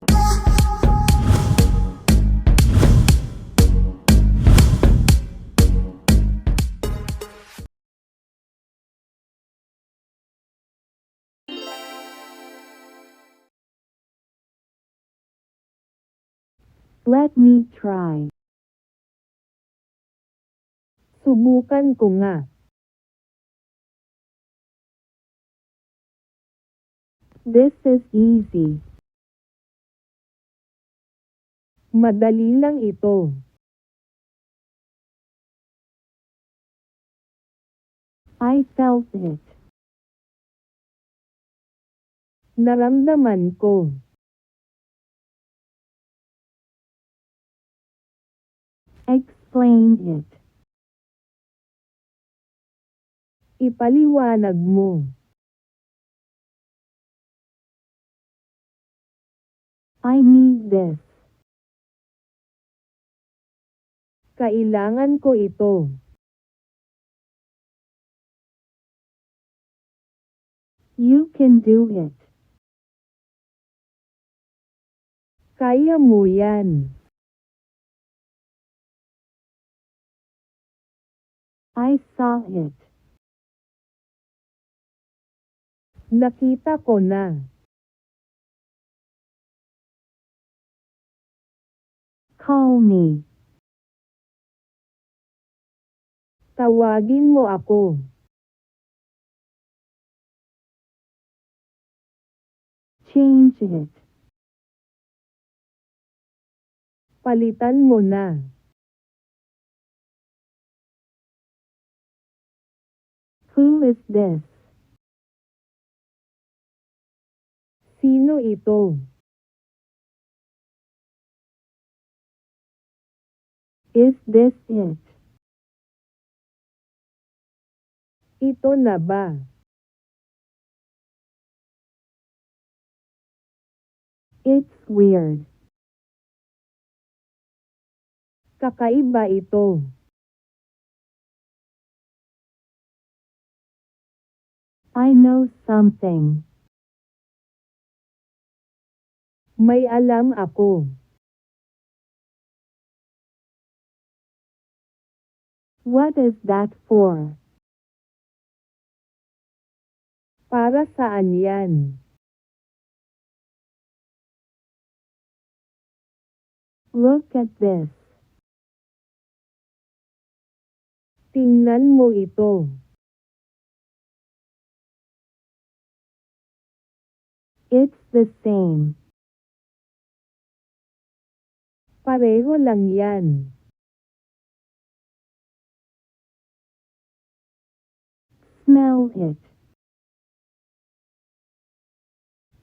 Let me try. Subukan ko nga. This is easy. Madali lang ito. I felt it. Naramdaman ko. Explain it. Ipaliwanag mo. I need this. Kailangan ko ito. You can do it. Kaya mo yan. I saw it. Nakita ko na. Call me. Tawagin mo ako. Change it. Palitan mo na. Who is this? Sino ito? Is this it? Ito na ba? It's weird. Kakaiba ito. I know something. May alam ako. What is that for? Para saan yan? Look at this. Tingnan mo ito. It's the same. Pareho lang yan. Smell it.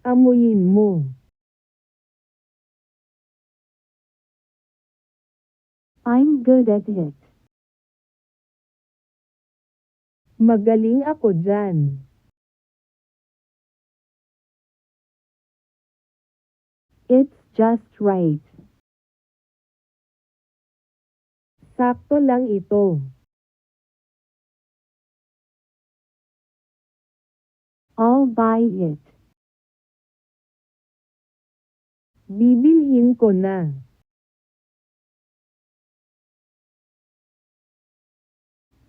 Amuyin mo. I'm good at it. Magaling ako dyan. It's just right. Sakto lang ito. I'll buy it. Bibilhin ko na.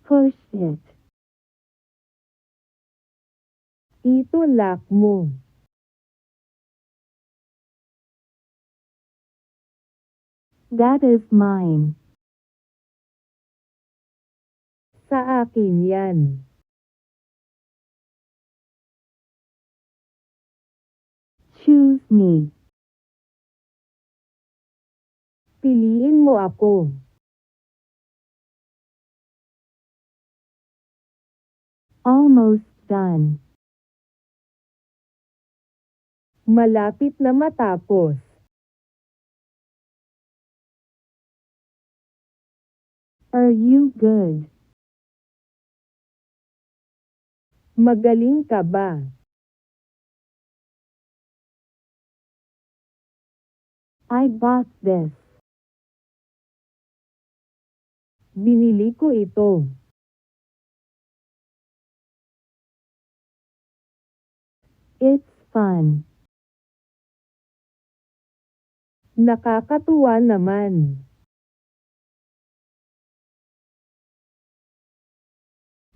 Push it. Itulak mo. That is mine. Sa akin yan. Choose me. Piliin mo ako. Almost done. Malapit na matapos. Are you good? Magaling ka ba? I bought this. Binili ko ito. It's fun. Nakakatuwa naman.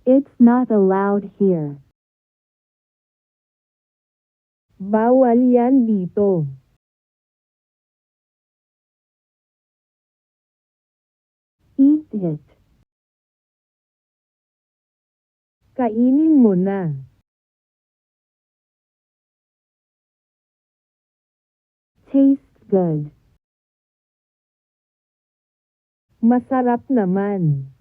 It's not allowed here. Bawal yan dito. Eat it. Kainin mo na. Tastes good. Masarap naman.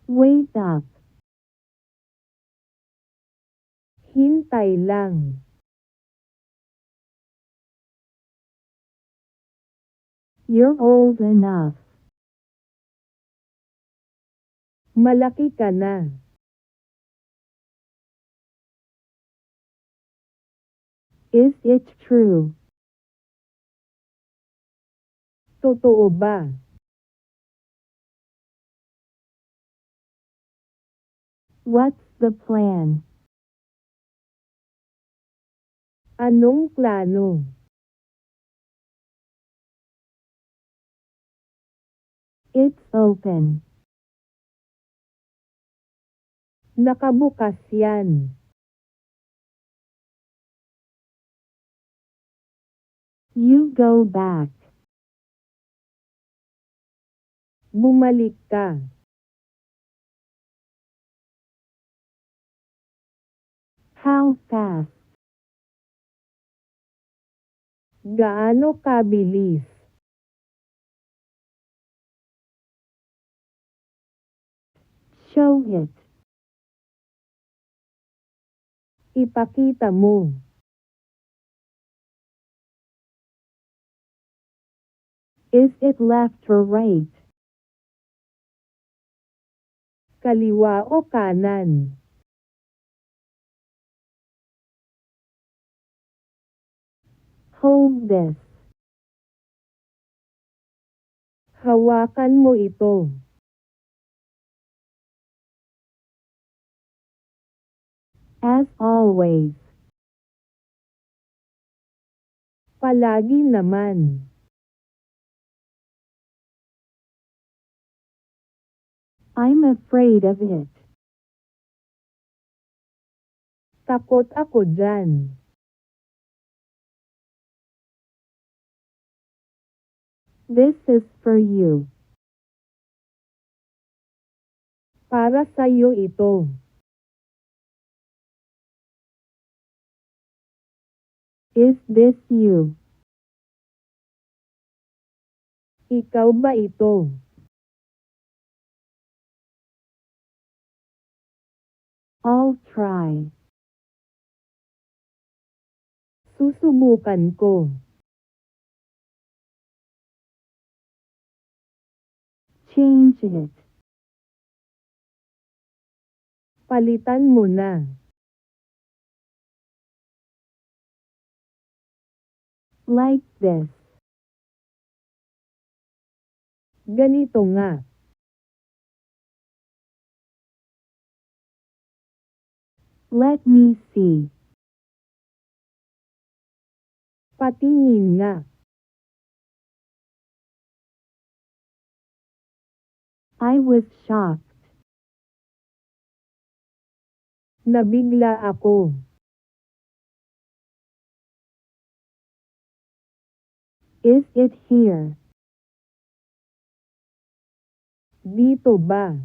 Wait up. Hintay lang. You're old enough. Malaki ka na. Is it true? Totoo ba? What's the plan? Anong plano? It's open. Nakabukas yan. You go back. Bumalik ka. How fast? Gaano kabilis? Show it. Ipakita mo. Is it left or right? Kaliwa o kanan? Hold this. Hawakan mo ito. As always. Palagi naman. I'm afraid of it. Takot ako dyan. This is for you. Para sa'yo ito. Is this you? Ikaw ba ito? I'll try. Susubukan ko. Change it. Palitan mo na. Like this. Ganito nga. Let me see. Patingin nga. I was shocked. Nabigla ako. Is it here? Dito ba?